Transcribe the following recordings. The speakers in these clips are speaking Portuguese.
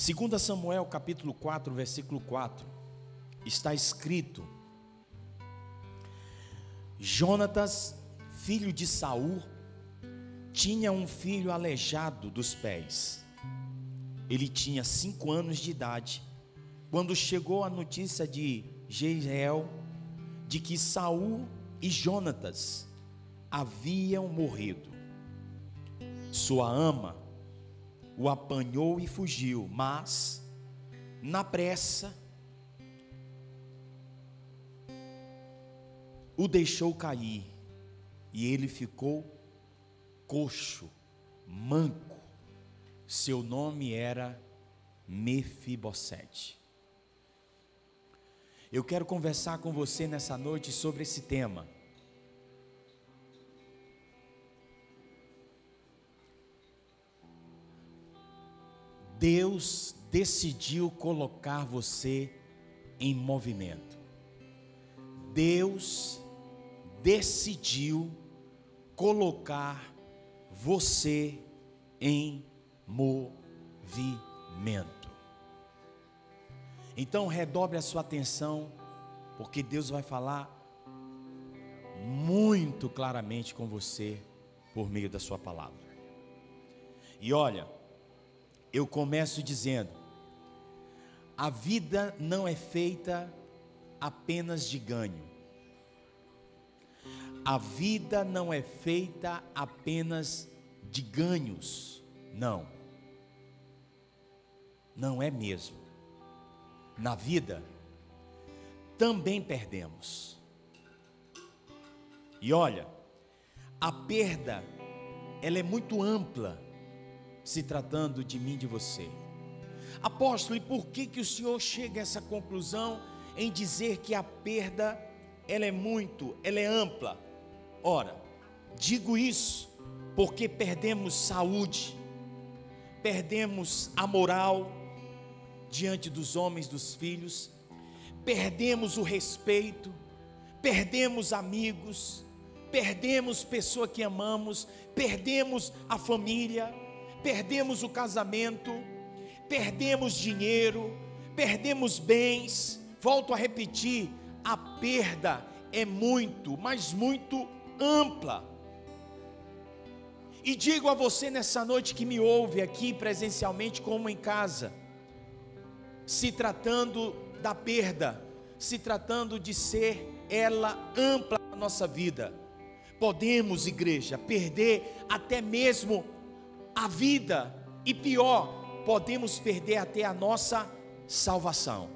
2 Samuel capítulo 4, versículo 4, está escrito: Jonatas, filho de Saul, tinha um filho aleijado dos pés. Ele tinha 5 anos de idade, quando chegou a notícia de Jezreel, de que Saul e Jonatas haviam morrido. Sua ama o apanhou e fugiu, mas, na pressa, o deixou cair, e ele ficou coxo, manco. Seu nome era Mefibosete. Eu quero conversar com você nessa noite sobre esse tema. Deus decidiu colocar você em movimento. Deus decidiu colocar você em movimento. Então redobre a sua atenção, porque Deus vai falar muito claramente com você por meio da sua palavra. E olha, eu começo dizendo: a vida não é feita apenas de ganho. A vida não é feita apenas de ganhos. Não. Não é mesmo. Na vida também perdemos. E olha, a perda, ela é muito ampla, se tratando de mim e de você. Apóstolo, e por que o senhor chega a essa conclusão em dizer que a perda, ela é ampla? Ora, digo isso porque perdemos saúde, perdemos a moral diante dos homens, dos filhos, perdemos o respeito, perdemos amigos, perdemos pessoa que amamos, perdemos a família, perdemos o casamento, perdemos dinheiro, perdemos bens. Volto a repetir, a perda é muito, mas muito ampla. E digo a você nessa noite que me ouve aqui presencialmente como em casa, se tratando da perda, se tratando de ser ela ampla na nossa vida, podemos, igreja, perder até mesmo a vida, e pior, podemos perder até a nossa salvação.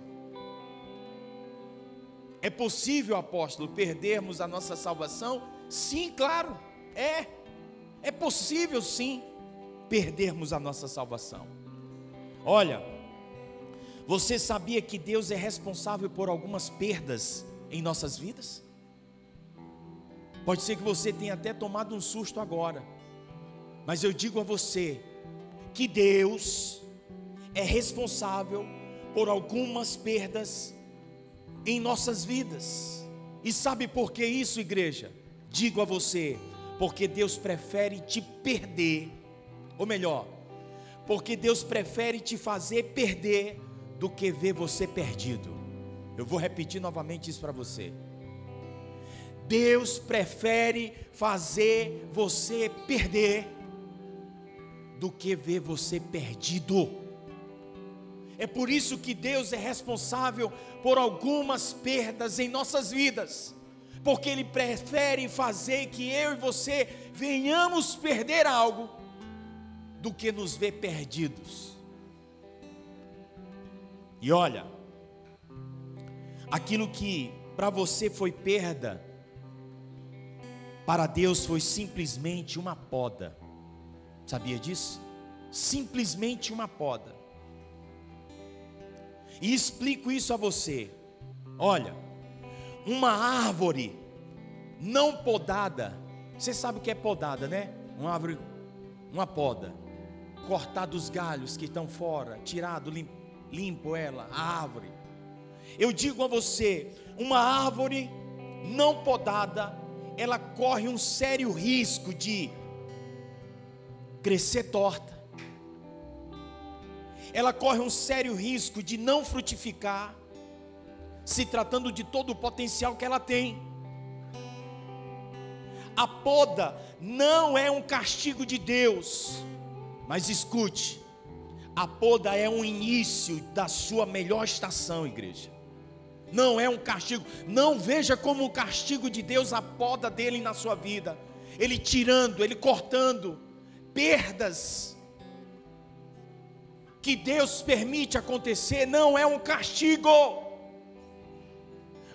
É possível, apóstolo, perdermos a nossa salvação? Sim, claro, é possível sim, perdermos a nossa salvação. Olha, você sabia que Deus é responsável por algumas perdas em nossas vidas? Pode ser que você tenha até tomado um susto agora, mas eu digo a você que Deus é responsável por algumas perdas em nossas vidas. E sabe por que isso, igreja? Digo a você, porque Deus prefere te perder, ou melhor, porque Deus prefere te fazer perder do que ver você perdido. Eu vou repetir novamente isso para você. Deus prefere fazer você perder do que ver você perdido. É por isso que Deus é responsável por algumas perdas em nossas vidas, porque Ele prefere fazer que eu e você venhamos perder algo do que nos ver perdidos. E olha, aquilo que para você foi perda, para Deus foi simplesmente uma poda. Sabia disso? Simplesmente uma poda. E explico isso a você. Olha, uma árvore não podada, você sabe o que é podada, né? Uma árvore, uma poda, cortar dos galhos que estão fora, tirado, limpo ela, a árvore. Eu digo a você, uma árvore não podada, ela corre um sério risco de crescer torta, ela corre um sério risco de não frutificar, se tratando de todo o potencial que ela tem. A poda não é um castigo de Deus, mas escute, a poda é um início da sua melhor estação, igreja. Não é um castigo, não veja como um castigo de Deus a poda dele na sua vida, ele tirando, ele cortando perdas que Deus permite acontecer, não é um castigo,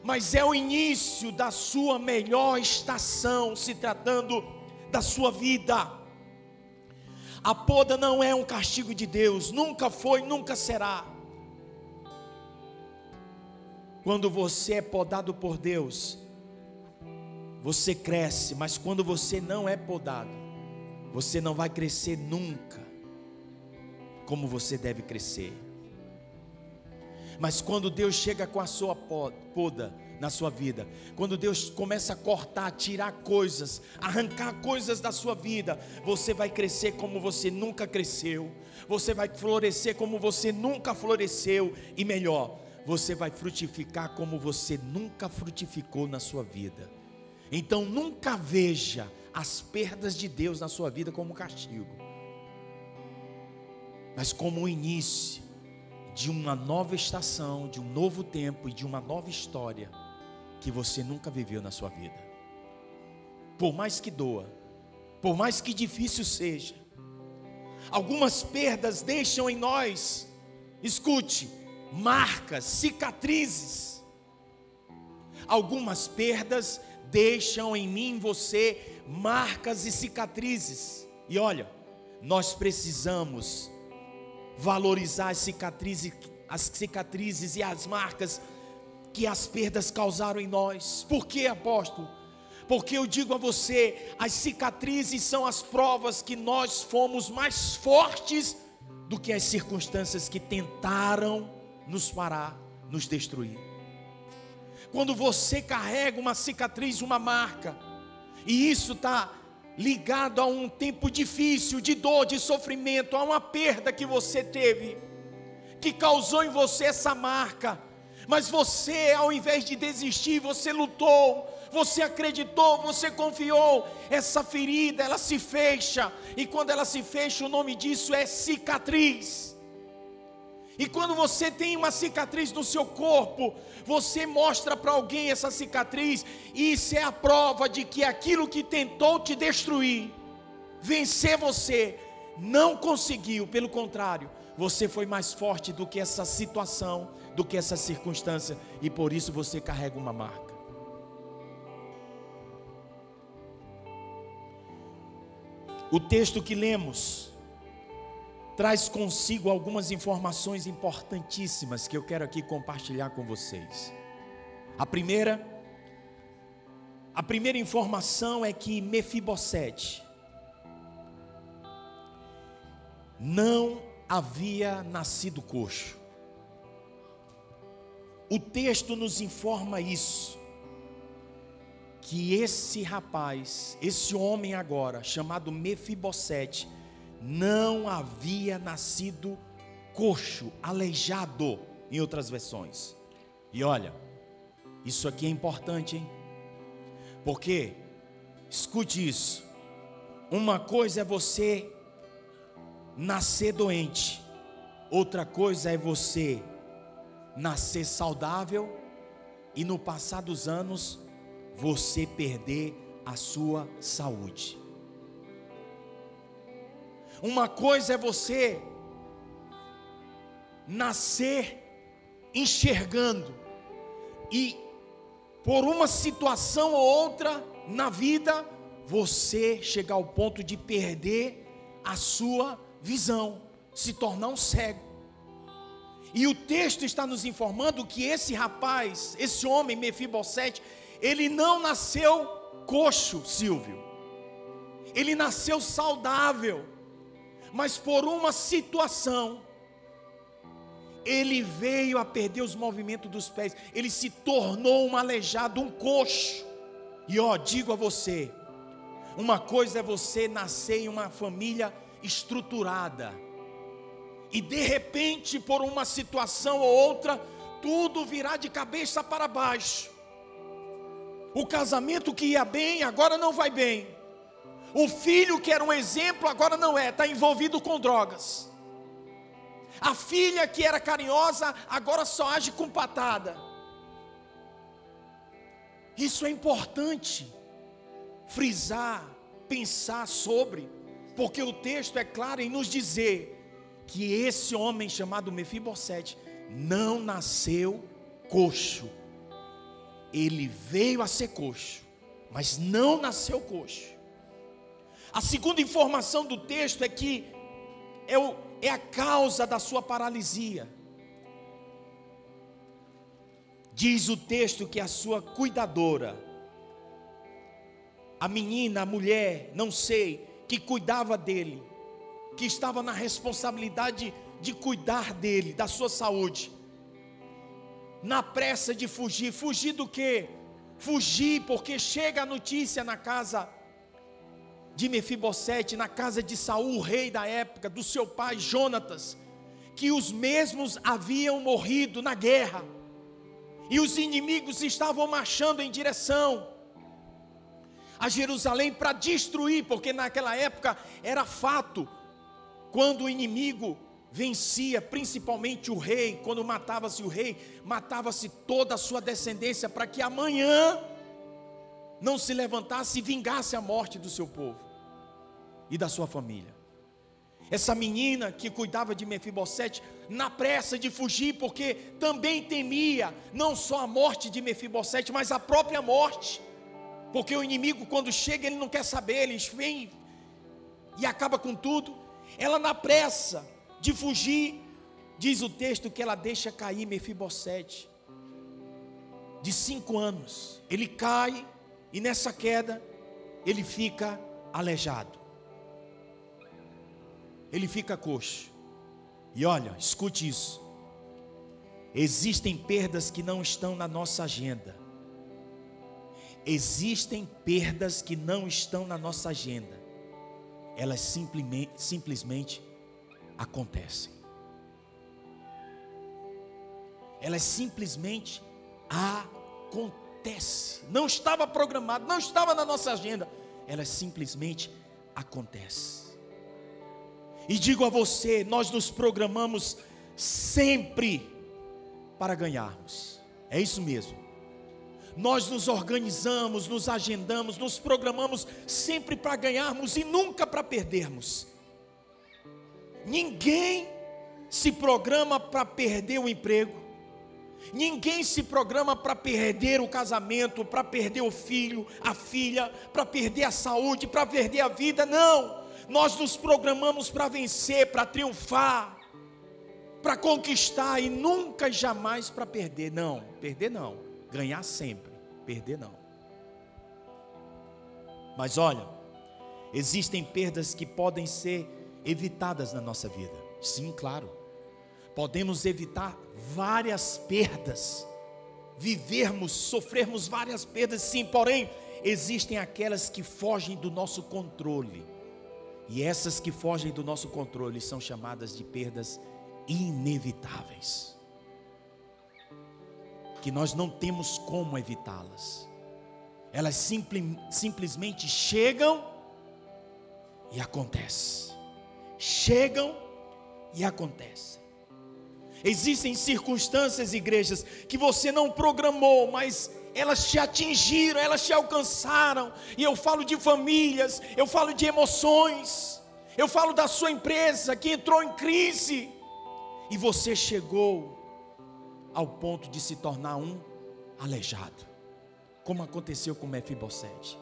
mas é o início da sua melhor estação, se tratando da sua vida. A poda não é um castigo de Deus, nunca foi, nunca será. Quando você é podado por Deus, você cresce, mas quando você não é podado, você não vai crescer nunca como você deve crescer. Mas quando Deus chega com a sua poda na sua vida, quando Deus começa a cortar, tirar coisas, arrancar coisas da sua vida, você vai crescer como você nunca cresceu, você vai florescer como você nunca floresceu, e melhor, você vai frutificar como você nunca frutificou na sua vida. Então nunca veja as perdas de Deus na sua vida como castigo, mas como o início de uma nova estação, de um novo tempo e de uma nova história que você nunca viveu na sua vida. Por mais que doa, por mais que difícil seja, algumas perdas deixam em nós, escute, marcas, cicatrizes. Algumas perdas deixam em mim, em você, marcas e cicatrizes. E olha, nós precisamos valorizar as cicatrizes e as marcas que as perdas causaram em nós. Por quê, apóstolo? Porque eu digo a você, as cicatrizes são as provas que nós fomos mais fortes do que as circunstâncias que tentaram nos parar, nos destruir. Quando você carrega uma cicatriz, uma marca, e isso está ligado a um tempo difícil, de dor, de sofrimento, a uma perda que você teve, que causou em você essa marca, mas você, ao invés de desistir, você lutou, você acreditou, você confiou. Essa ferida, ela se fecha, e quando ela se fecha, o nome disso é cicatriz. E quando você tem uma cicatriz no seu corpo, você mostra para alguém essa cicatriz, e isso é a prova de que aquilo que tentou te destruir, vencer você, não conseguiu. Pelo contrário, você foi mais forte do que essa situação, do que essa circunstância, e por isso você carrega uma marca. O texto que lemos traz consigo algumas informações importantíssimas que eu quero aqui compartilhar com vocês. A primeira informação é que Mefibosete não havia nascido coxo. O texto nos informa isso, que esse rapaz, esse homem agora, chamado Mefibosete, não havia nascido coxo, aleijado, em outras versões. E olha, isso aqui é importante, hein? Porque, escute isso, uma coisa é você nascer doente, outra coisa é você nascer saudável e no passar dos anos você perder a sua saúde. Uma coisa é você nascer enxergando e por uma situação ou outra na vida você chegar ao ponto de perder a sua visão, se tornar um cego. E o texto está nos informando que esse rapaz, esse homem Mefibosete, ele não nasceu coxo, Silvio. Ele nasceu saudável, mas por uma situação ele veio a perder os movimentos dos pés. Ele se tornou um aleijado, um coxo. E digo a você, uma coisa é você nascer em uma família estruturada, e de repente, por uma situação ou outra, tudo virá de cabeça para baixo. O casamento que ia bem, agora não vai bem. O filho que era um exemplo, agora não é, está envolvido com drogas. A filha que era carinhosa, agora só age com patada. Isso é importante frisar, pensar sobre, porque o texto é claro em nos dizer que esse homem chamado Mefibosete não nasceu coxo. Ele veio a ser coxo, mas não nasceu coxo. A segunda informação do texto é que é a causa da sua paralisia. Diz o texto que a sua cuidadora, a menina, a mulher, não sei, que cuidava dele, que estava na responsabilidade de cuidar dele, da sua saúde, na pressa de fugir. Fugir do quê? Fugir porque chega a notícia na casa de Mefibosete, na casa de Saul, o rei da época, do seu pai Jonatas, que os mesmos haviam morrido na guerra, e os inimigos estavam marchando em direção a Jerusalém para destruir, porque naquela época era fato, quando o inimigo vencia, principalmente o rei, quando matava-se o rei, matava-se toda a sua descendência, para que amanhã não se levantasse e vingasse a morte do seu povo e da sua família. Essa menina que cuidava de Mefibosete, na pressa de fugir, porque também temia não só a morte de Mefibosete, mas a própria morte, porque o inimigo, quando chega, ele não quer saber, ele vem e acaba com tudo. Ela, na pressa de fugir, diz o texto que ela deixa cair Mefibosete, de 5 anos. Ele cai, e nessa queda ele fica aleijado, ele fica coxo. E olha, escute isso: existem perdas que não estão na nossa agenda. Existem perdas que não estão na nossa agenda. Elas simplesmente acontecem. Elas simplesmente acontecem. Não estava programado, não estava na nossa agenda. Elas simplesmente acontecem. E digo a você, nós nos programamos sempre para ganharmos. É isso mesmo. Nós nos organizamos, nos agendamos, nos programamos sempre para ganharmos e nunca para perdermos. Ninguém se programa para perder o emprego. Ninguém se programa para perder o casamento, para perder o filho, a filha, para perder a saúde, para perder a vida. Não. Nós nos programamos para vencer, para triunfar, para conquistar e nunca e jamais para perder. Não, perder não. Ganhar sempre, perder não. Mas olha, existem perdas que podem ser evitadas na nossa vida. Sim, claro. Podemos evitar várias perdas, vivermos, sofrermos várias perdas, sim. Porém, existem aquelas que fogem do nosso controle. E essas que fogem do nosso controle são chamadas de perdas inevitáveis, que nós não temos como evitá-las. Elas simplesmente chegam e acontecem. Chegam e acontecem. Existem circunstâncias, igrejas, que você não programou, mas elas te atingiram, elas te alcançaram. E eu falo de famílias, eu falo de emoções, eu falo da sua empresa que entrou em crise, e você chegou ao ponto de se tornar um aleijado, como aconteceu com Mefibosete.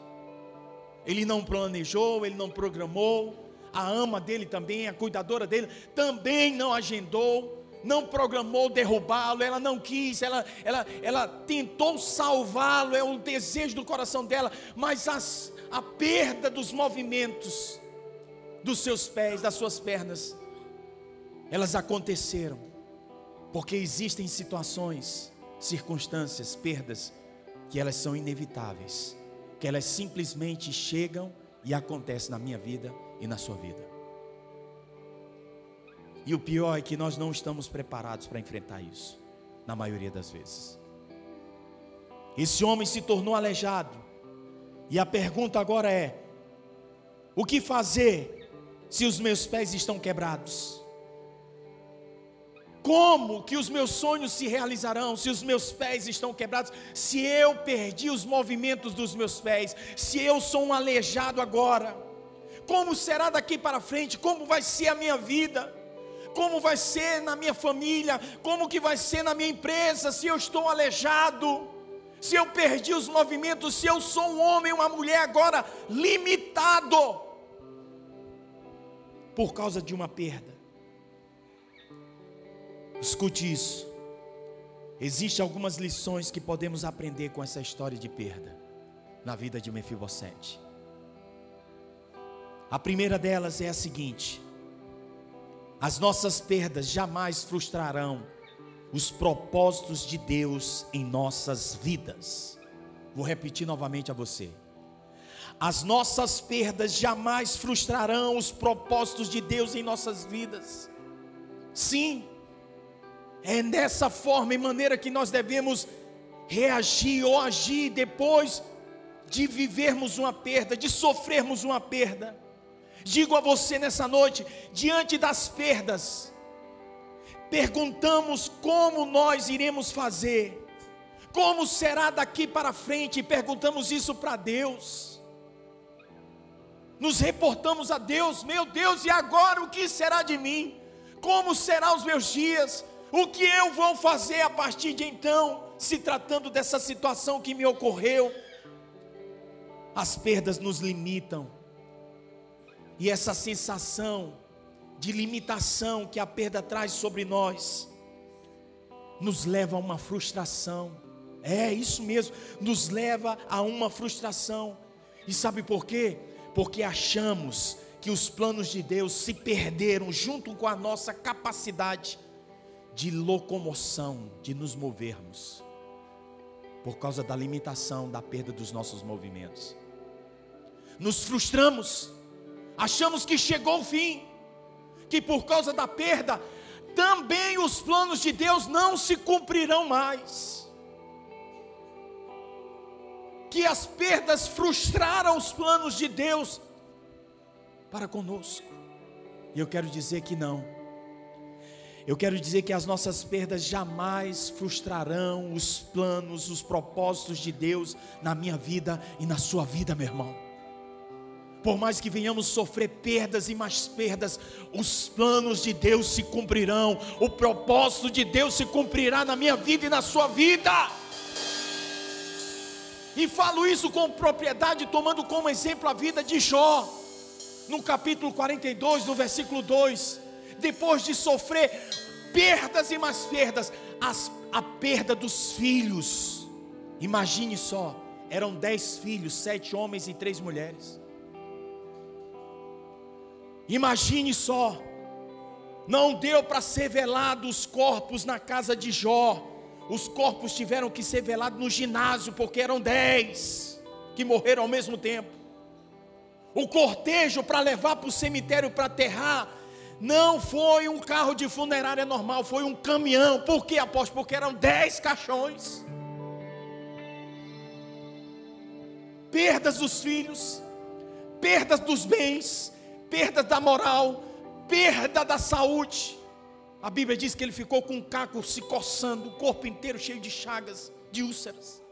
Ele não planejou, ele não programou. A ama dele também, a cuidadora dele, também não agendou, não programou derrubá-lo. Ela não quis, ela tentou salvá-lo, é um desejo do coração dela, mas a perda dos movimentos dos seus pés, das suas pernas, elas aconteceram, porque existem situações, circunstâncias, perdas, que elas são inevitáveis, que elas simplesmente chegam e acontecem na minha vida e na sua vida. E o pior é que nós não estamos preparados para enfrentar isso, na maioria das vezes. Esse homem se tornou aleijado. E a pergunta agora é: o que fazer se os meus pés estão quebrados? Como que os meus sonhos se realizarão se os meus pés estão quebrados? Se eu perdi os movimentos dos meus pés, se eu sou um aleijado agora, como será daqui para frente? Como vai ser a minha vida? Como vai ser na minha família? Como que vai ser na minha empresa se eu estou aleijado? Se eu perdi os movimentos, se eu sou um homem, uma mulher agora limitado por causa de uma perda. Escute isso. Existem algumas lições que podemos aprender com essa história de perda na vida de Mefibosete. A primeira delas é a seguinte: as nossas perdas jamais frustrarão os propósitos de Deus em nossas vidas. Vou repetir novamente a você. As nossas perdas jamais frustrarão os propósitos de Deus em nossas vidas. Sim, é dessa forma e maneira que nós devemos reagir ou agir depois de vivermos uma perda, de sofrermos uma perda. Digo a você nessa noite, diante das perdas, perguntamos como nós iremos fazer, como será daqui para frente, e perguntamos isso para Deus. Nos reportamos a Deus: meu Deus, e agora o que será de mim? Como serão os meus dias? O que eu vou fazer a partir de então, se tratando dessa situação que me ocorreu? As perdas nos limitam. E essa sensação de limitação que a perda traz sobre nós nos leva a uma frustração. É isso mesmo, nos leva a uma frustração. E sabe por quê? Porque achamos que os planos de Deus se perderam junto com a nossa capacidade de locomoção, de nos movermos, por causa da limitação, da perda dos nossos movimentos. Nos frustramos, achamos que chegou o fim, que por causa da perda, também os planos de Deus não se cumprirão mais, que as perdas frustraram os planos de Deus para conosco. E eu quero dizer que não. Eu quero dizer que as nossas perdas jamais frustrarão os planos, os propósitos de Deus na minha vida e na sua vida, meu irmão. Por mais que venhamos sofrer perdas e mais perdas, os planos de Deus se cumprirão, o propósito de Deus se cumprirá na minha vida e na sua vida. E falo isso com propriedade, tomando como exemplo a vida de Jó, no capítulo 42, no versículo 2. Depois de sofrer perdas e mais perdas, a perda dos filhos. Imagine só, eram 10 filhos, 7 homens e 3 mulheres. Imagine só, não deu para ser velado os corpos na casa de Jó. Os corpos tiveram que ser velados no ginásio, porque eram 10 que morreram ao mesmo tempo. O cortejo para levar para o cemitério para enterrar não foi um carro de funerária normal, foi um caminhão. Por quê, apóstolo? Porque eram 10 caixões. Perdas dos filhos, perdas dos bens, perda da moral, perda da saúde. A Bíblia diz que ele ficou com um caco se coçando, o corpo inteiro cheio de chagas, de úlceras.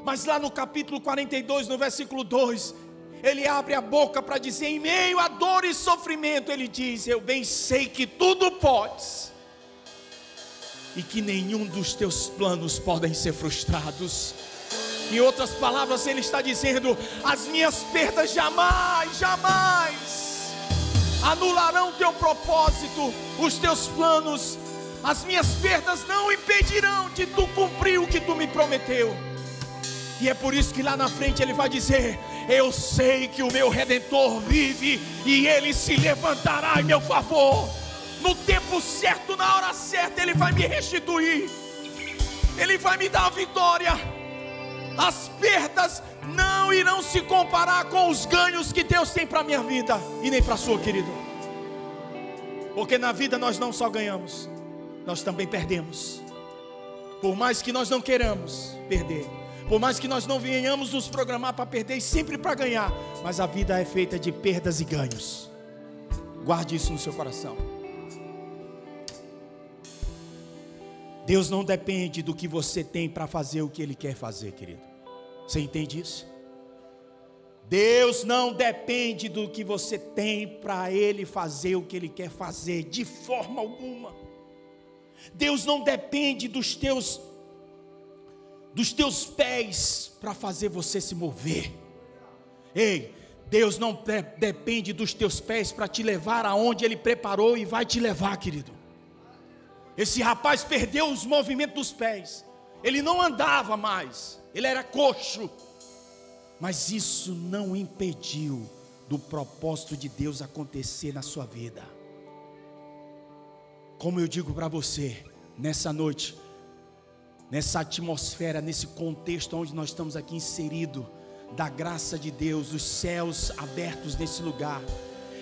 Mas lá no capítulo 42, no versículo 2, ele abre a boca para dizer, em meio a dor e sofrimento, ele diz: eu bem sei que tudo podes, e que nenhum dos teus planos podem ser frustrados. Em outras palavras, ele está dizendo: as minhas perdas jamais anularão o teu propósito, os teus planos. As minhas perdas não impedirão de tu cumprir o que tu me prometeu. E é por isso que lá na frente ele vai dizer: eu sei que o meu Redentor vive, e ele se levantará em meu favor. No tempo certo, na hora certa, ele vai me restituir, ele vai me dar a vitória. As perdas não irão se comparar com os ganhos que Deus tem para a minha vida e nem para a sua, querido. Porque na vida nós não só ganhamos, nós também perdemos. Por mais que nós não queiramos perder, por mais que nós não venhamos nos programar para perder e sempre para ganhar, mas a vida é feita de perdas e ganhos. Guarde isso no seu coração. Deus não depende do que você tem para fazer o que Ele quer fazer, querido. Você entende isso? Deus não depende do que você tem para Ele fazer o que Ele quer fazer, de forma alguma. Deus não depende dos teus pés para fazer você se mover. Ei, Deus não depende dos teus pés para te levar aonde Ele preparou e vai te levar, querido. Esse rapaz perdeu os movimentos dos pés. Ele não andava mais, ele era coxo. Mas isso não impediu do propósito de Deus acontecer na sua vida. Como eu digo para você, nessa noite, nessa atmosfera, nesse contexto onde nós estamos aqui inseridos, da graça de Deus, os céus abertos nesse lugar,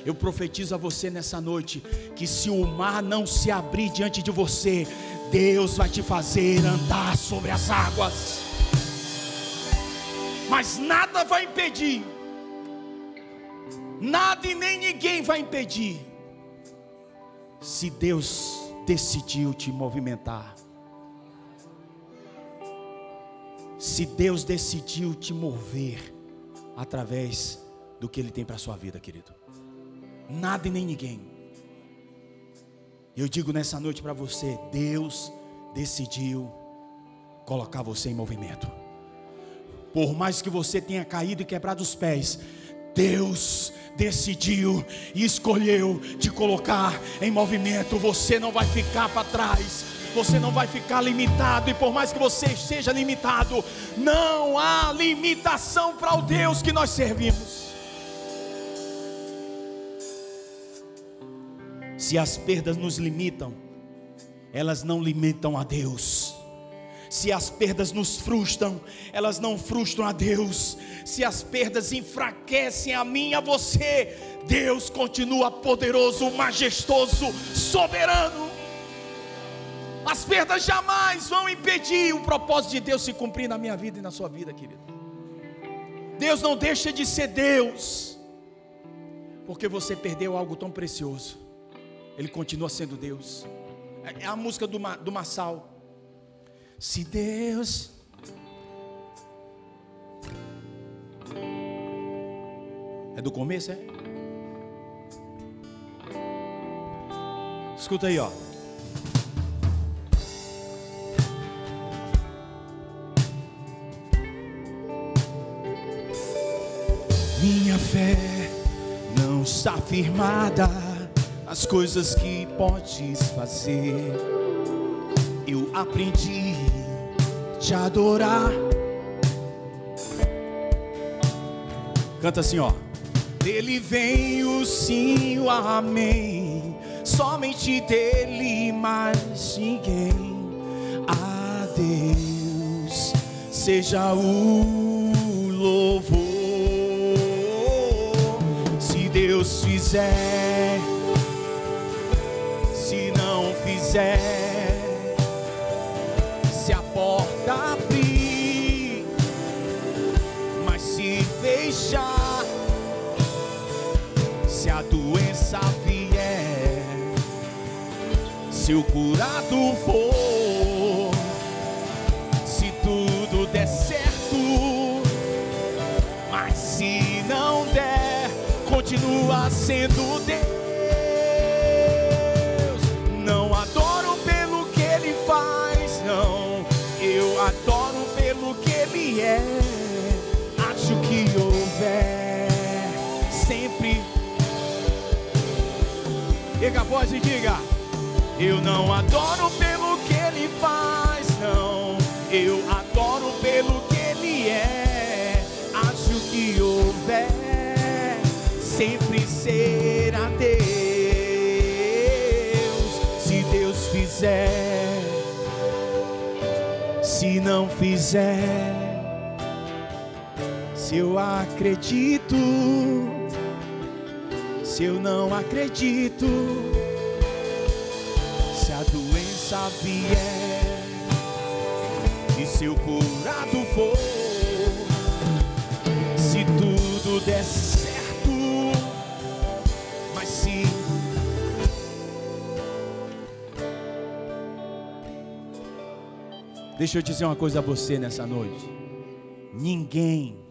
eu profetizo a você nessa noite, que se o mar não se abrir diante de você, Deus vai te fazer andar sobre as águas. Mas nada vai impedir, nada e nem ninguém vai impedir, se Deus decidiu te movimentar. Se Deus decidiu te mover através do que Ele tem para a sua vida, querido. Nada e nem ninguém. Eu digo nessa noite para você, Deus decidiu colocar você em movimento. Por mais que você tenha caído e quebrado os pés, Deus decidiu e escolheu te colocar em movimento. Você não vai ficar para trás, você não vai ficar limitado. E por mais que você seja limitado, não há limitação para o Deus que nós servimos. Se as perdas nos limitam, elas não limitam a Deus. Se as perdas nos frustram, elas não frustram a Deus. Se as perdas enfraquecem a mim e a você, Deus continua poderoso, majestoso, soberano. As perdas jamais vão impedir o propósito de Deus se cumprir na minha vida e na sua vida, querido. Deus não deixa de ser Deus porque você perdeu algo tão precioso. Ele continua sendo Deus. É a música do Marçal. Se Deus é do começo, é? Escuta aí, ó. Minha fé não está firmada nas coisas que podes fazer. Eu aprendi a te adorar. Canta assim, ó. Dele vem o sim, o amém. Somente dele, mais ninguém. A Deus seja o louvor. Se Deus fizer, se não fizer, se a porta abrir, mas se fechar, se a doença vier, se o curado for, se tudo der certo, mas se não der, continua sendo Deus. Não adoro pelo que Ele faz, não, eu adoro pelo que Ele é. Acho que houver sempre. Erga a voz e diga: eu não adoro pelo que Ele faz, não, eu adoro pelo que Ele é. Acho que houver sempre será Deus. Se Deus fizer, se não fizer, se eu acredito, se eu não acredito, doença vier, e se eu curado for, se tudo der certo, mas se deixa eu dizer uma coisa a você nessa noite: ninguém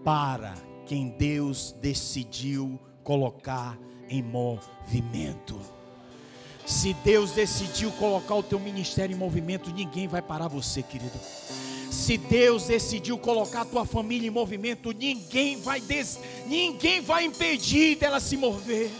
para quem Deus decidiu colocar em movimento. Se Deus decidiu colocar o teu ministério em movimento, ninguém vai parar você, querido. Se Deus decidiu colocar a tua família em movimento, ninguém vai impedir dela se mover.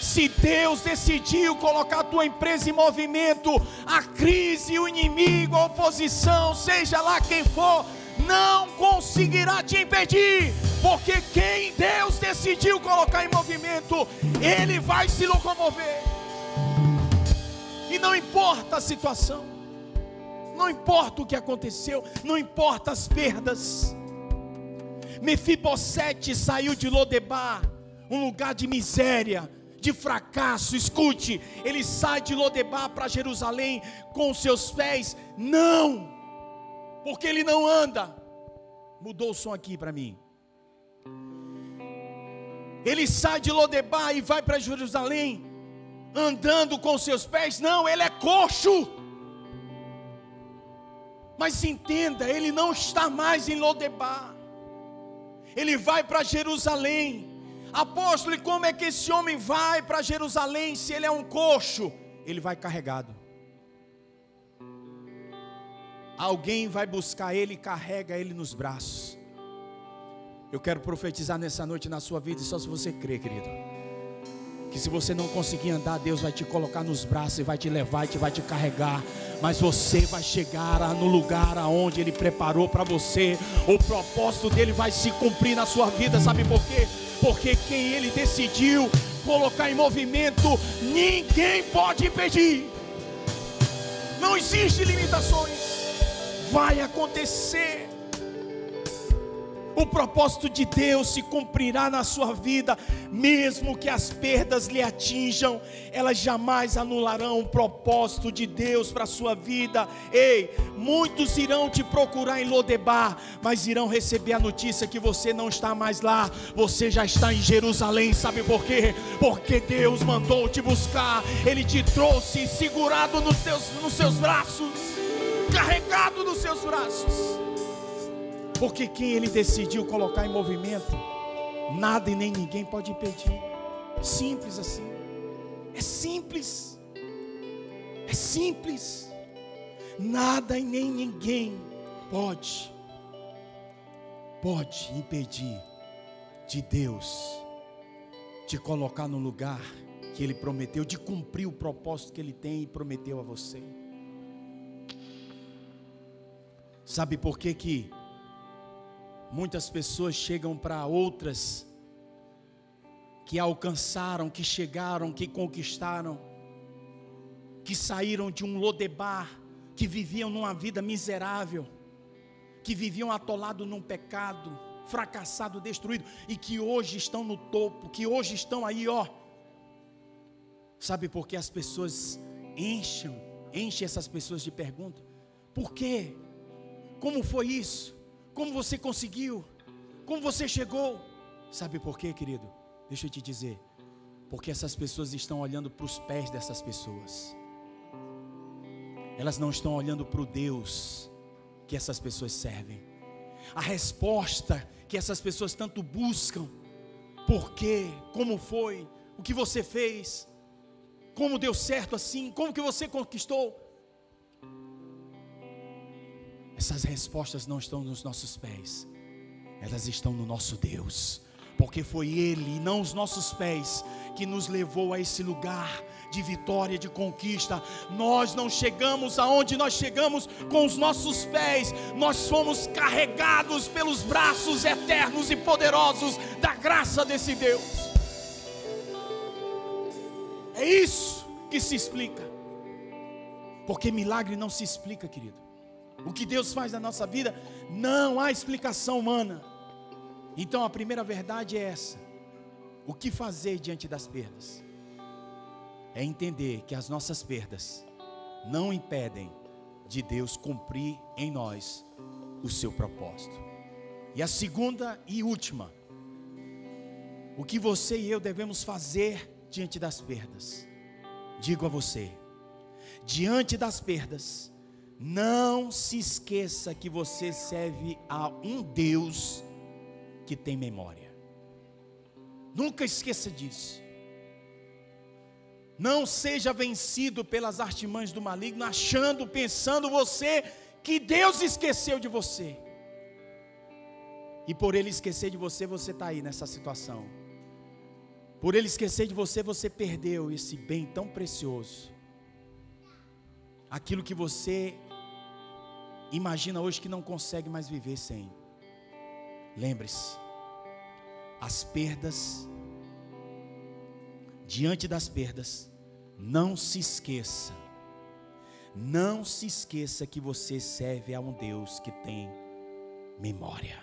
Se Deus decidiu colocar a tua empresa em movimento, a crise, o inimigo, a oposição, seja lá quem for, não conseguirá te impedir, porque quem Deus decidiu colocar em movimento, Ele vai se locomover. E não importa a situação, não importa o que aconteceu, não importa as perdas. Mefibosete saiu de Lodebar, um lugar de miséria, de fracasso. Escute, ele sai de Lodebar para Jerusalém com seus pés, não, porque ele não anda. Mudou o som aqui para mim. Ele sai de Lodebar e vai para Jerusalém andando com seus pés, não, ele é coxo. Mas entenda, ele não está mais em Lodebar, ele vai para Jerusalém. Apóstolo, e como é que esse homem vai para Jerusalém se ele é um coxo? Ele vai carregado. Alguém vai buscar ele e carrega ele nos braços. Eu quero profetizar nessa noite na sua vida, só se você crer, querido, que se você não conseguir andar, Deus vai te colocar nos braços e vai te levar e vai te carregar. Mas você vai chegar no lugar aonde Ele preparou para você. O propósito dele vai se cumprir na sua vida. Sabe por quê? Porque quem Ele decidiu colocar em movimento, ninguém pode impedir. Não existe limitações. Vai acontecer. O propósito de Deus se cumprirá na sua vida, mesmo que as perdas lhe atinjam, elas jamais anularão o propósito de Deus para a sua vida. Ei, muitos irão te procurar em Lodebar, mas irão receber a notícia que você não está mais lá, você já está em Jerusalém. Sabe por quê? Porque Deus mandou te buscar, Ele te trouxe segurado nos seus braços, carregado nos seus braços. Porque quem Ele decidiu colocar em movimento, nada e nem ninguém pode impedir. Simples assim. É simples. É simples. Nada e nem ninguém pode impedir de Deus te colocar no lugar que Ele prometeu, de cumprir o propósito que Ele tem e prometeu a você. Sabe por que que muitas pessoas chegam para outras que alcançaram, que chegaram, que conquistaram, que saíram de um Lodebar, que viviam numa vida miserável, que viviam atolados num pecado, fracassado, destruído, e que hoje estão no topo, que hoje estão aí, ó. Sabe por que as pessoas enchem essas pessoas de perguntas? Por quê? Como foi isso? Como você conseguiu? Como você chegou? Sabe por quê, querido? Deixa eu te dizer. Porque essas pessoas estão olhando para os pés dessas pessoas. Elas não estão olhando para o Deus que essas pessoas servem. A resposta que essas pessoas tanto buscam. Por quê? Como foi? O que você fez? Como deu certo assim? Como que você conquistou? Essas respostas não estão nos nossos pés, elas estão no nosso Deus, porque foi Ele e não os nossos pés que nos levou a esse lugar de vitória, de conquista. Nós não chegamos aonde nós chegamos com os nossos pés, nós fomos carregados pelos braços eternos e poderosos da graça desse Deus. É isso que se explica, porque milagre não se explica, querido. O que Deus faz na nossa vida, não há explicação humana. Então a primeira verdade é essa: o que fazer diante das perdas? é entender que as nossas perdas não impedem de Deus cumprir em nós o seu propósito. E a segunda e última, o que você e eu devemos fazer diante das perdas. Digo a você, diante das perdas, não se esqueça que você serve a um Deus que tem memória. Nunca esqueça disso. Não seja vencido pelas artimanhas do maligno, achando, pensando você que Deus esqueceu de você. E por Ele esquecer de você, você está aí nessa situação. Por Ele esquecer de você, você perdeu esse bem tão precioso. Aquilo que você imagina hoje que não consegue mais viver sem. Lembre-se, as perdas, diante das perdas, não se esqueça que você serve a um Deus que tem memória.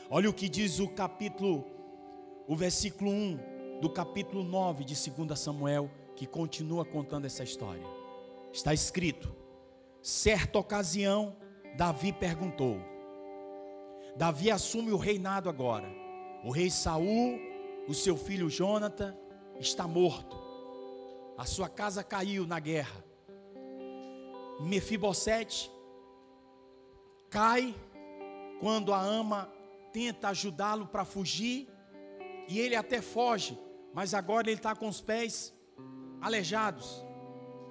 Olha o que diz o versículo 1 do capítulo 9 de 2 Samuel, que continua contando essa história. Está escrito: certa ocasião, Davi perguntou. Davi assume o reinado agora. O rei Saul, o seu filho Jonatã, está morto. A sua casa caiu na guerra. Mefibosete cai quando a ama tenta ajudá-lo para fugir, e ele até foge, mas agora ele está com os pés aleijados.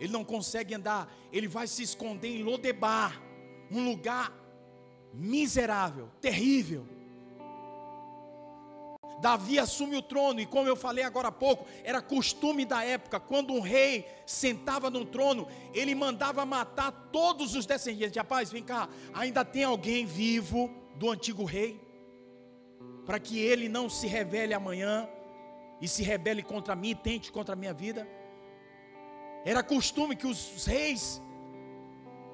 Ele não consegue andar. Ele vai se esconder em Lodebar, um lugar miserável, terrível. Davi assume o trono, e como eu falei agora há pouco, era costume da época, quando um rei sentava no trono, ele mandava matar todos os descendentes. Rapaz, vem cá, ainda tem alguém vivo do antigo rei? Para que ele não se rebele amanhã, e se rebele contra mim, tente contra a minha vida. Era costume que os reis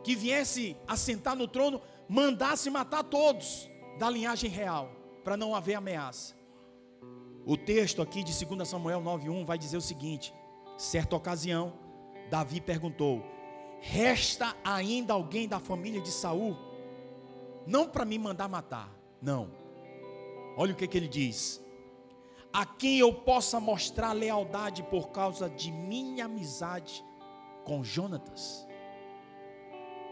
que viessem assentar no trono mandassem matar todos da linhagem real, para não haver ameaça. O texto aqui de 2 Samuel 9:1 vai dizer o seguinte: certa ocasião, Davi perguntou: resta ainda alguém da família de Saul? Não para me mandar matar, não. Olha o que ele diz: a quem eu possa mostrar lealdade por causa de minha amizade com Jonatas.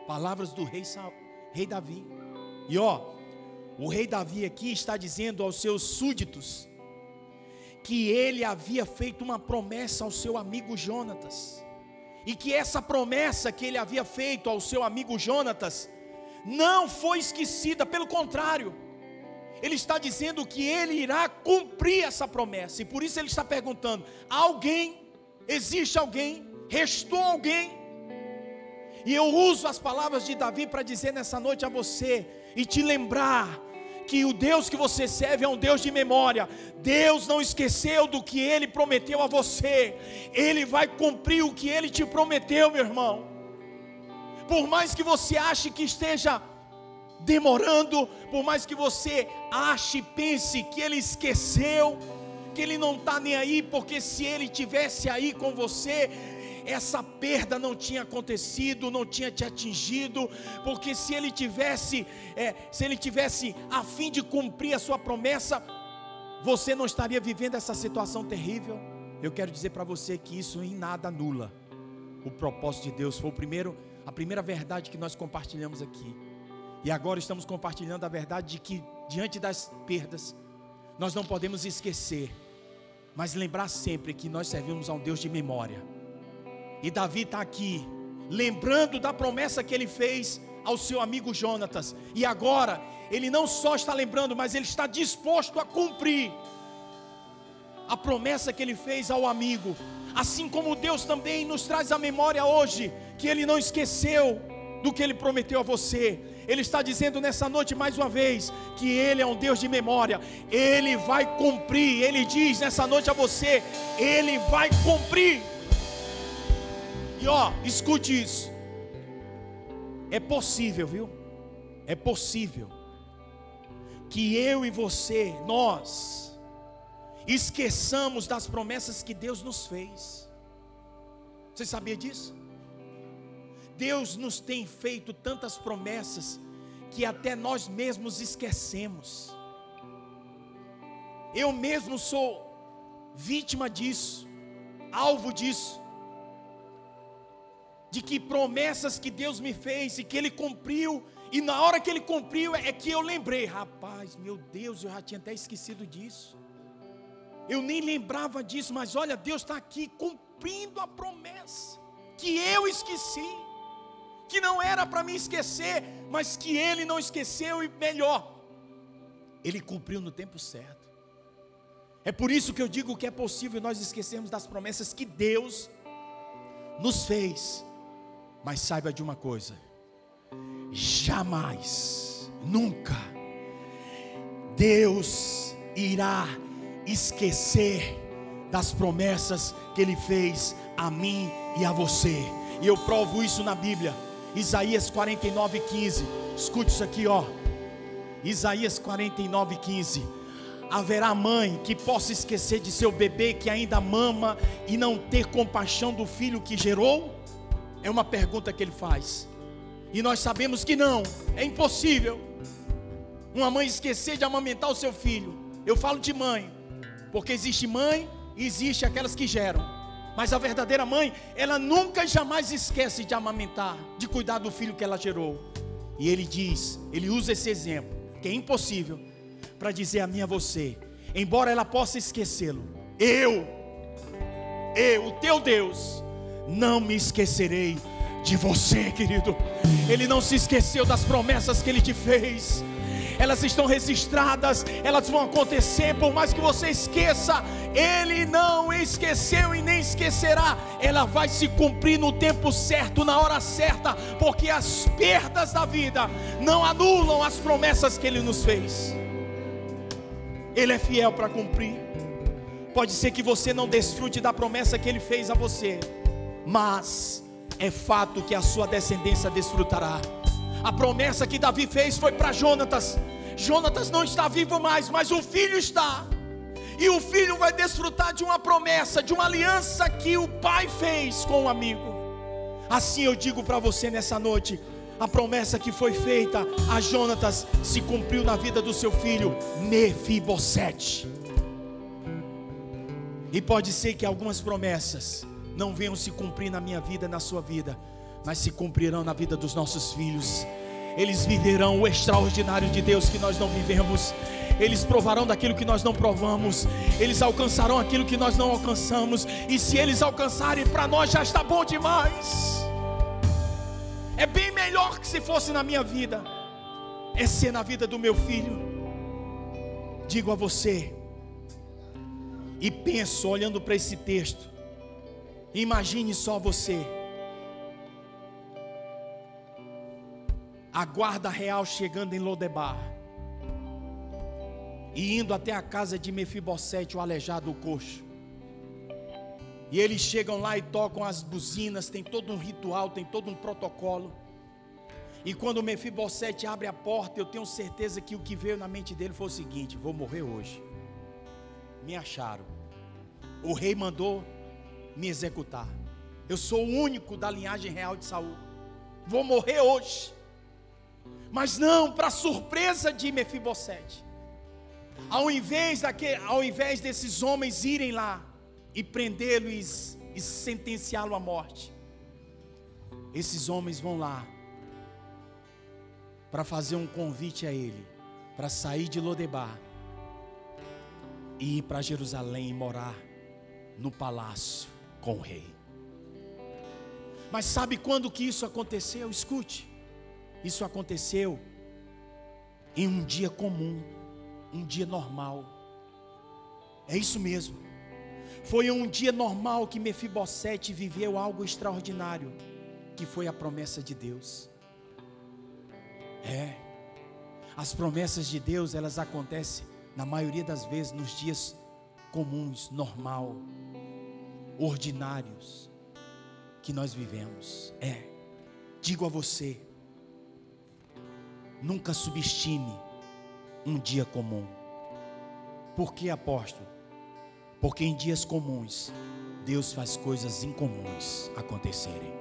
Palavras do rei Davi. E o rei Davi aqui está dizendo aos seus súditos que ele havia feito uma promessa ao seu amigo Jonatas, e que essa promessa que ele havia feito ao seu amigo Jonatas não foi esquecida, pelo contrário, ele está dizendo que ele irá cumprir essa promessa. E por isso ele está perguntando: alguém, existe alguém, restou alguém? E eu uso as palavras de Davi para dizer nessa noite a você, e te lembrar que o Deus que você serve é um Deus de memória. Deus não esqueceu do que Ele prometeu a você. Ele vai cumprir o que Ele te prometeu, meu irmão. Por mais que você ache que esteja demorando, por mais que você ache e pense que Ele esqueceu, que Ele não está nem aí, porque se Ele tivesse aí com você, essa perda não tinha acontecido, não tinha te atingido, porque se ele tivesse a fim de cumprir a sua promessa, você não estaria vivendo essa situação terrível. Eu quero dizer para você que isso em nada anula o propósito de Deus. Foi a primeira verdade que nós compartilhamos aqui, e agora estamos compartilhando a verdade de que diante das perdas, nós não podemos esquecer, mas lembrar sempre que nós servimos a um Deus de memória. E Davi está aqui, lembrando da promessa que ele fez ao seu amigo Jonatas. E agora, ele não só está lembrando, mas ele está disposto a cumprir a promessa que ele fez ao amigo. Assim como Deus também nos traz à memória hoje, que Ele não esqueceu do que Ele prometeu a você. Ele está dizendo nessa noite mais uma vez, que Ele é um Deus de memória. Ele vai cumprir. Ele diz nessa noite a você, Ele vai cumprir. E escute isso. É possível, viu? É possível que eu e você, nós esqueçamos das promessas que Deus nos fez. Você sabia disso? Deus nos tem feito tantas promessas que até nós mesmos esquecemos. Eu mesmo sou vítima disso, alvo disso, de que promessas que Deus me fez e que Ele cumpriu, e na hora que Ele cumpriu é que eu lembrei, rapaz, meu Deus, eu já tinha até esquecido disso, eu nem lembrava disso, mas olha, Deus está aqui cumprindo a promessa, que eu esqueci, que não era para me esquecer, mas que Ele não esqueceu, e melhor, Ele cumpriu no tempo certo. É por isso que eu digo que é possível nós esquecermos das promessas que Deus nos fez. Mas saiba de uma coisa: jamais, nunca, Deus irá esquecer das promessas que Ele fez a mim e a você. E eu provo isso na Bíblia. Isaías 49:15. Escute isso aqui, ó. Isaías 49:15. Haverá mãe que possa esquecer de seu bebê que ainda mama e não ter compaixão do filho que gerou? É uma pergunta que ele faz. E nós sabemos que não, é impossível uma mãe esquecer de amamentar o seu filho. Eu falo de mãe, porque existe mãe e existe aquelas que geram. Mas a verdadeira mãe, ela nunca e jamais esquece de amamentar, de cuidar do filho que ela gerou. E ele diz, ele usa esse exemplo, que é impossível, para dizer a mim e a você, embora ela possa esquecê-lo, eu, o teu Deus, não me esquecerei de você, querido. Ele não se esqueceu das promessas que Ele te fez. Elas estão registradas, elas vão acontecer, por mais que você esqueça, Ele não esqueceu e nem esquecerá. Ela vai se cumprir no tempo certo, na hora certa, porque as perdas da vida não anulam as promessas que Ele nos fez. Ele é fiel para cumprir. Pode ser que você não desfrute da promessa que Ele fez a você, mas é fato que a sua descendência desfrutará. A promessa que Davi fez foi para Jonatas. Jonatas não está vivo mais, mas o filho está. E o filho vai desfrutar de uma promessa, de uma aliança que o pai fez com um amigo. Assim eu digo para você nessa noite, a promessa que foi feita a Jonatas se cumpriu na vida do seu filho Mefibosete. E pode ser que algumas promessas não venham se cumprir na minha vida, na sua vida, mas se cumprirão na vida dos nossos filhos. Eles viverão o extraordinário de Deus que nós não vivemos. Eles provarão daquilo que nós não provamos. Eles alcançarão aquilo que nós não alcançamos. E se eles alcançarem, para nós já está bom demais. É bem melhor que se fosse na minha vida, é ser na vida do meu filho. Digo a você, e penso olhando para esse texto, imagine só você, a guarda real chegando em Lodebar e indo até a casa de Mefibosete, o aleijado, o coxo. E eles chegam lá e tocam as buzinas, tem todo um ritual, tem todo um protocolo. E quando Mefibosete abre a porta, eu tenho certeza que o que veio na mente dele foi o seguinte: vou morrer hoje. Me acharam. O rei mandou me executar. Eu sou o único da linhagem real de Saul. Vou morrer hoje. Mas não, para surpresa de Mefibosete, ao invés desses homens irem lá e prendê-lo e sentenciá-lo à morte, esses homens vão lá para fazer um convite a ele, para sair de Lodebar e ir para Jerusalém e morar no palácio com o rei. Mas sabe quando que isso aconteceu? Escute, isso aconteceu em um dia comum, um dia normal. É isso mesmo. Foi um dia normal que Mefibosete viveu algo extraordinário, que foi a promessa de Deus. As promessas de Deus, elas acontecem na maioria das vezes nos dias comuns, normal, ordinários que nós vivemos. Digo a você, nunca subestime um dia comum. Por que, apóstolo? Porque em dias comuns, Deus faz coisas incomuns acontecerem.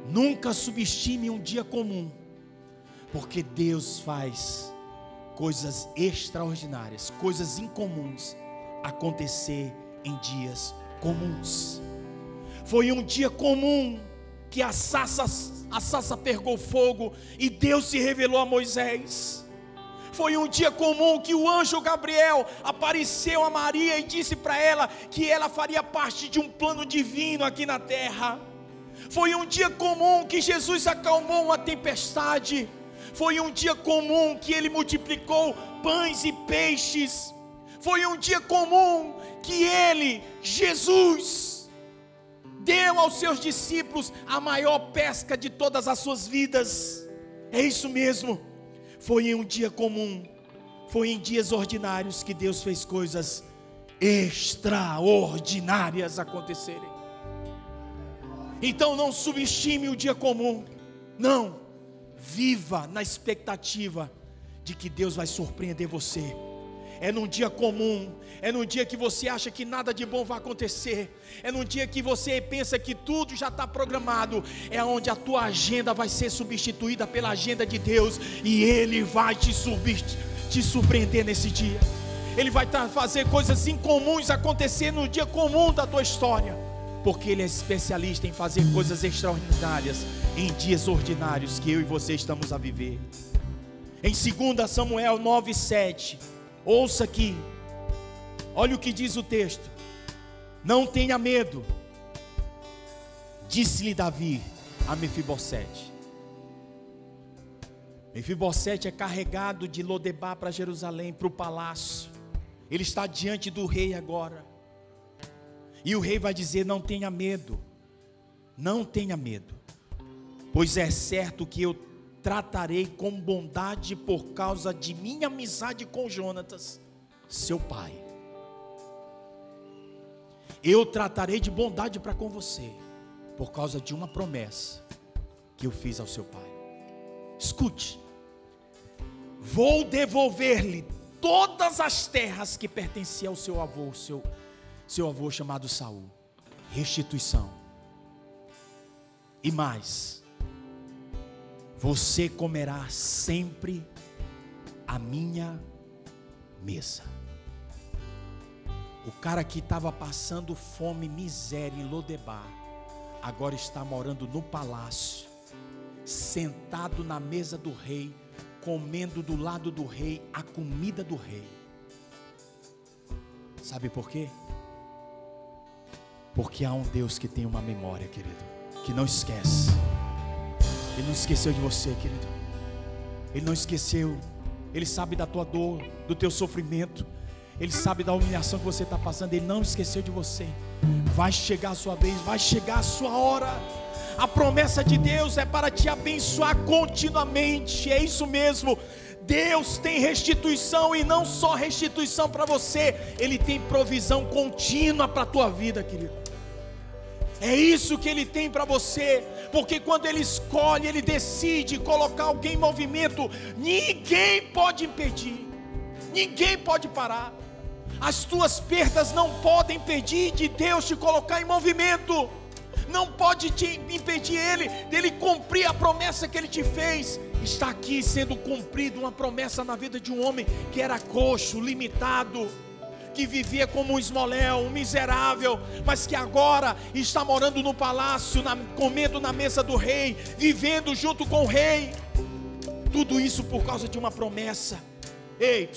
Nunca subestime um dia comum, porque Deus faz coisas extraordinárias, coisas incomuns acontecer em dias comuns. Foi um dia comum que a sarça pegou fogo e Deus se revelou a Moisés. Foi um dia comum que o anjo Gabriel apareceu a Maria e disse para ela que ela faria parte de um plano divino aqui na terra. Foi um dia comum que Jesus acalmou uma tempestade. Foi um dia comum que ele multiplicou pães e peixes. Foi um dia comum que ele, Jesus, deu aos seus discípulos a maior pesca de todas as suas vidas. É isso mesmo. Foi em um dia comum, foi em dias ordinários que Deus fez coisas extraordinárias acontecerem. Então não subestime o dia comum. Não, viva na expectativa de que Deus vai surpreender você. É num dia comum, é num dia que você acha que nada de bom vai acontecer, é num dia que você pensa que tudo já está programado, é onde a tua agenda vai ser substituída pela agenda de Deus, e Ele vai te surpreender nesse dia. Ele vai fazer coisas incomuns acontecer no dia comum da tua história, porque Ele é especialista em fazer coisas extraordinárias em dias ordinários que eu e você estamos a viver. Em 2 Samuel 9:7, ouça aqui, olha o que diz o texto: não tenha medo, disse-lhe Davi a Mefibosete. Mefibosete é carregado de Lodebar para Jerusalém, para o palácio. Ele está diante do rei agora, e o rei vai dizer: não tenha medo, não tenha medo, pois é certo que eu tratarei com bondade por causa de minha amizade com Jonatas, seu pai. Eu tratarei de bondade para com você, por causa de uma promessa que eu fiz ao seu pai. Escute: vou devolver-lhe todas as terras que pertenciam ao seu avô, seu avô chamado Saul. Restituição. E mais, você comerá sempre a minha mesa. O cara que estava passando fome, miséria em Lodebar, agora está morando no palácio, sentado na mesa do rei, comendo do lado do rei a comida do rei. Sabe por quê? Porque há um Deus que tem uma memória, querido, que não esquece. Ele não esqueceu de você, querido. Ele não esqueceu. Ele sabe da tua dor, do teu sofrimento. Ele sabe da humilhação que você está passando. Ele não esqueceu de você. Vai chegar a sua vez, vai chegar a sua hora. A promessa de Deus é para te abençoar continuamente. É isso mesmo. Deus tem restituição, e não só restituição para você, Ele tem provisão contínua para a tua vida, querido. É isso que Ele tem para você, porque quando Ele escolhe, Ele decide colocar alguém em movimento, ninguém pode impedir, ninguém pode parar. As tuas perdas não podem impedir de Deus te colocar em movimento, não pode te impedir dele cumprir a promessa que Ele te fez. Está aqui sendo cumprida uma promessa na vida de um homem que era coxo, limitado, que vivia como um esmoléu, um miserável, mas que agora está morando no palácio, comendo na mesa do rei, vivendo junto com o rei. Tudo isso por causa de uma promessa. Ei,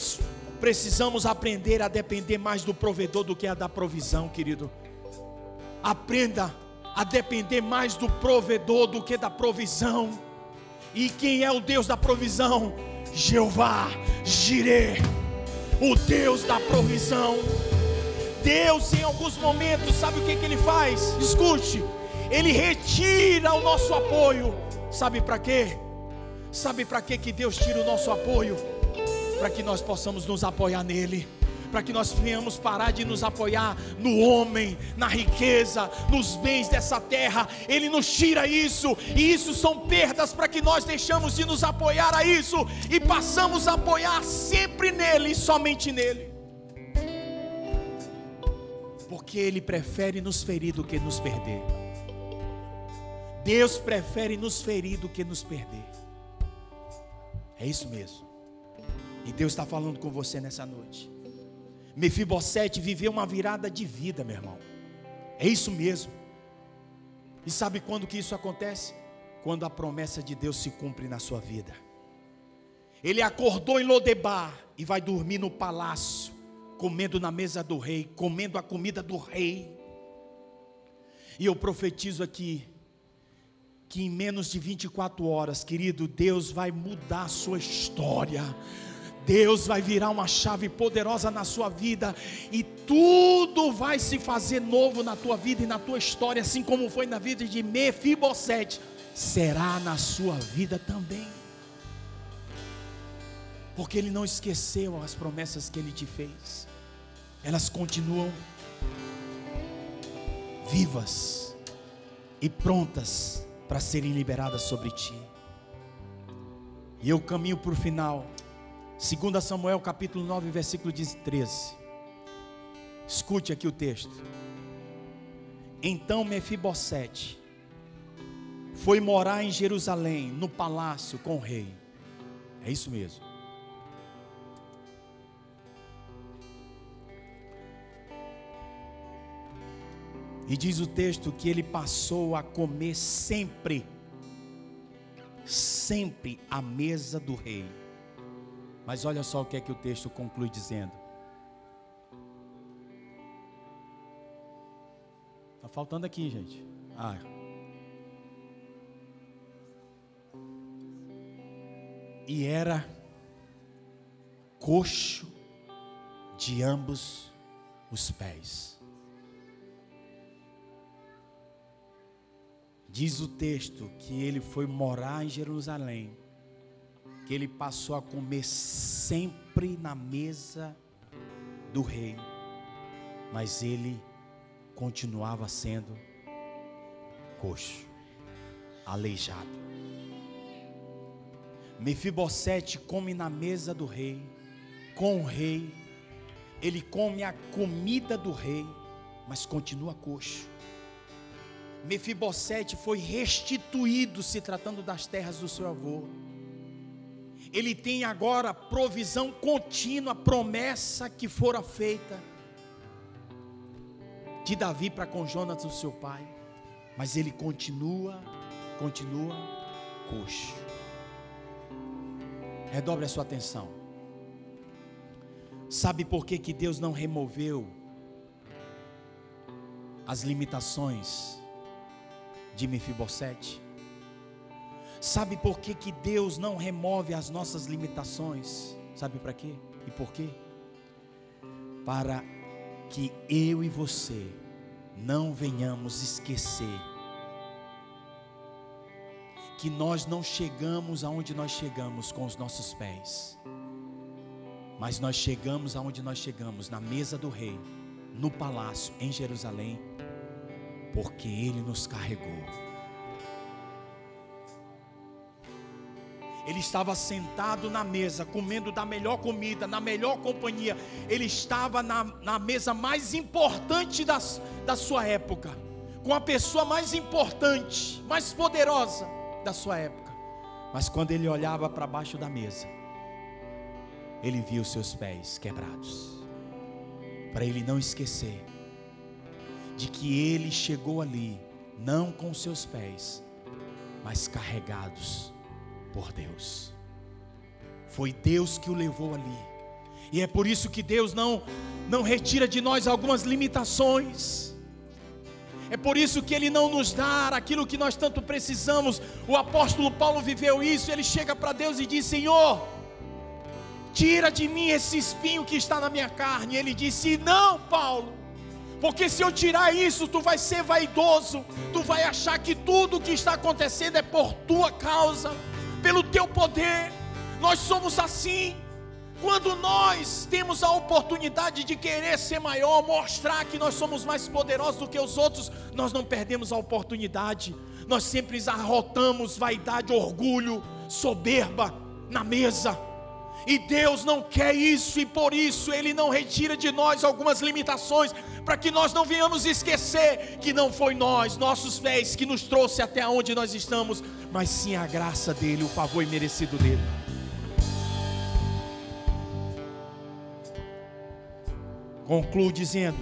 precisamos aprender a depender mais do provedor do que a da provisão, querido. Aprenda a depender mais do provedor do que da provisão. E quem é o Deus da provisão? Jeová Jireh, o Deus da provisão. Deus, em alguns momentos, sabe o que Ele faz? Escute, Ele retira o nosso apoio. Sabe para quê? Sabe para quê que Deus tira o nosso apoio? Para que nós possamos nos apoiar nele, para que nós venhamos parar de nos apoiar no homem, na riqueza, nos bens dessa terra. Ele nos tira isso, e isso são perdas para que nós deixamos de nos apoiar a isso e passamos a apoiar sempre nele e somente nele. Porque Ele prefere nos ferir do que nos perder. Deus prefere nos ferir do que nos perder. É isso mesmo. E Deus está falando com você nessa noite. Mefibosete viveu uma virada de vida, meu irmão. É isso mesmo. E sabe quando que isso acontece? Quando a promessa de Deus se cumpre na sua vida. Ele acordou em Lodebar e vai dormir no palácio, comendo na mesa do rei, comendo a comida do rei. E eu profetizo aqui que em menos de 24 horas, querido, Deus vai mudar a sua história. Deus vai virar uma chave poderosa na sua vida, e tudo vai se fazer novo na tua vida e na tua história, assim como foi na vida de Mefibosete, será na sua vida também. Porque Ele não esqueceu as promessas que Ele te fez. Elas continuam vivas e prontas para serem liberadas sobre ti. E eu caminho para o final. 2 Samuel capítulo 9, versículo 13. Escute aqui o texto. Então Mefibosete foi morar em Jerusalém, no palácio com o rei. É isso mesmo. E diz o texto que ele passou a comer sempre à mesa do rei. Mas olha só o que é que o texto conclui dizendo. Está faltando aqui, gente. E era coxo de ambos os pés. Diz o texto que ele foi morar em Jerusalém, que ele passou a comer sempre na mesa do rei, mas ele continuava sendo coxo, aleijado. Mefibosete come na mesa do rei, com o rei, ele come a comida do rei, mas continua coxo. Mefibosete foi restituído, se tratando das terras do seu avô. Ele tem agora provisão contínua, promessa que fora feita de Davi para com Jonas, o seu pai. Mas ele continua coxo. Redobre a sua atenção. Sabe por que que Deus não removeu as limitações de Mefibosete? Sabe por que que Deus não remove as nossas limitações? Sabe para quê? E por quê? Para que eu e você não venhamos esquecer que nós não chegamos aonde nós chegamos com os nossos pés, mas nós chegamos aonde nós chegamos, na mesa do rei, no palácio em Jerusalém, porque Ele nos carregou. Ele estava sentado na mesa, comendo da melhor comida, na melhor companhia. Ele estava na mesa mais importante da sua época, com a pessoa mais importante, mais poderosa da sua época. Mas quando ele olhava para baixo da mesa, ele via os seus pés quebrados, para ele não esquecer de que ele chegou ali, não com os seus pés, mas carregados por Deus. Foi Deus que o levou ali. E é por isso que Deus não retira de nós algumas limitações. É por isso que Ele não nos dá aquilo que nós tanto precisamos. O apóstolo Paulo viveu isso. Ele chega para Deus e diz: Senhor, tira de mim esse espinho que está na minha carne. E Ele disse: não, Paulo, porque se eu tirar isso, tu vai ser vaidoso, tu vai achar que tudo que está acontecendo é por tua causa, pelo teu poder. Nós somos assim. Quando nós temos a oportunidade de querer ser maior, mostrar que nós somos mais poderosos do que os outros, nós não perdemos a oportunidade. Nós sempre arrotamos vaidade, orgulho, soberba na mesa. E Deus não quer isso, e por isso Ele não retira de nós algumas limitações, para que nós não venhamos esquecer que não foi nós, nossos pés, que nos trouxe até onde nós estamos, mas sim a graça dEle, o favor imerecido dEle. Concluo dizendo: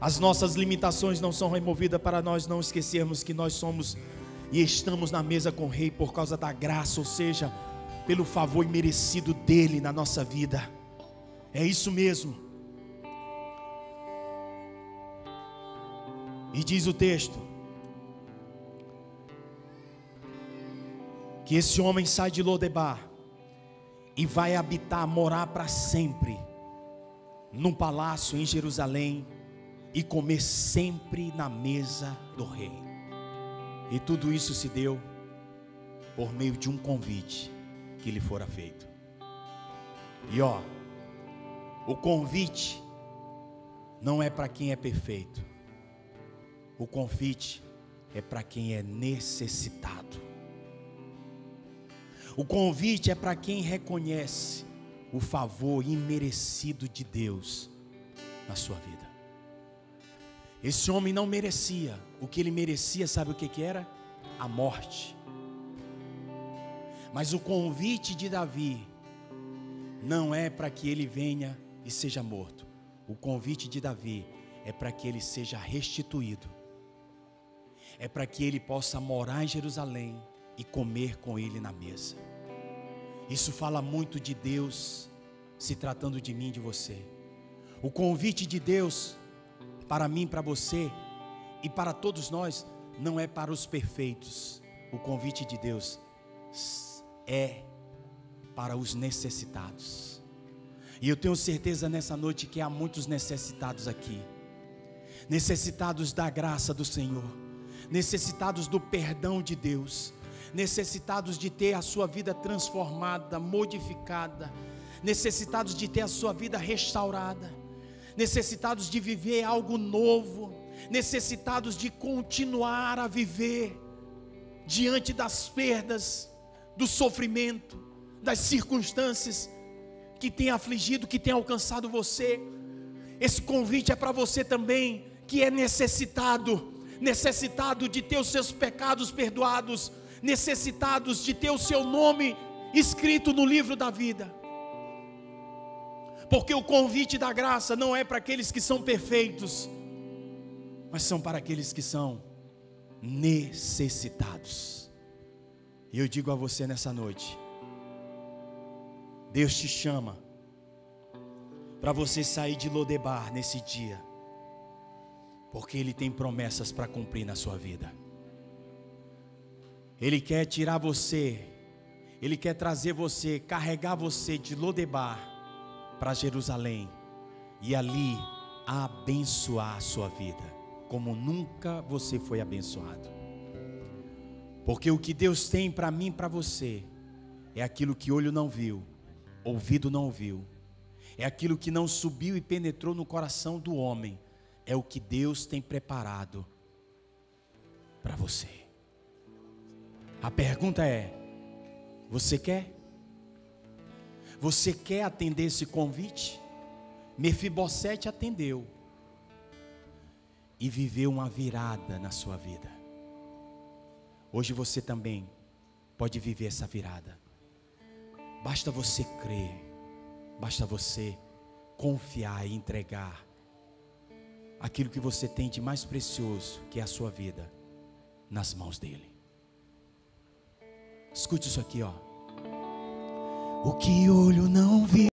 as nossas limitações não são removidas para nós não esquecermos que nós somos e estamos na mesa com o Rei por causa da graça, ou seja, pelo favor imerecido dEle na nossa vida. É isso mesmo. E diz o texto que esse homem sai de Lodebar e vai habitar, morar para sempre num palácio em Jerusalém e comer sempre na mesa do rei. E tudo isso se deu por meio de um convite que lhe fora feito. E o convite não é para quem é perfeito. O convite é para quem é necessitado. O convite é para quem reconhece o favor imerecido de Deus na sua vida. Esse homem não merecia. O que ele merecia, sabe o que era? A morte. Mas o convite de Davi não é para que ele venha e seja morto. O convite de Davi é para que ele seja restituído. É para que ele possa morar em Jerusalém e comer com ele na mesa. Isso fala muito de Deus se tratando de mim e de você. O convite de Deus para mim, para você e para todos nós não é para os perfeitos. O convite de Deus é para os necessitados. E eu tenho certeza nessa noite que há muitos necessitados aqui. Necessitados da graça do Senhor, necessitados do perdão de Deus, necessitados de ter a sua vida transformada, modificada, necessitados de ter a sua vida restaurada, necessitados de viver algo novo, necessitados de continuar a viver diante das perdas, do sofrimento, das circunstâncias que tem afligido, que tem alcançado você. Esse convite é para você também, que é necessitado de ter os seus pecados perdoados, necessitados de ter o seu nome escrito no livro da vida. Porque o convite da graça não é para aqueles que são perfeitos, mas são para aqueles que são necessitados. E eu digo a você nessa noite: Deus te chama para você sair de Lodebar nesse dia, porque Ele tem promessas para cumprir na sua vida. Ele quer tirar você, Ele quer trazer você, carregar você de Lodebar para Jerusalém e ali abençoar a sua vida como nunca você foi abençoado. Porque o que Deus tem para mim e para você é aquilo que olho não viu, ouvido não ouviu, é aquilo que não subiu e penetrou no coração do homem. É o que Deus tem preparado para você. A pergunta é: você quer? Você quer atender esse convite? Mefibosete atendeu e viveu uma virada na sua vida. Hoje você também pode viver essa virada. Basta você crer, basta você confiar e entregar aquilo que você tem de mais precioso, que é a sua vida, nas mãos dele. Escute isso aqui, ó. O que olho não viu,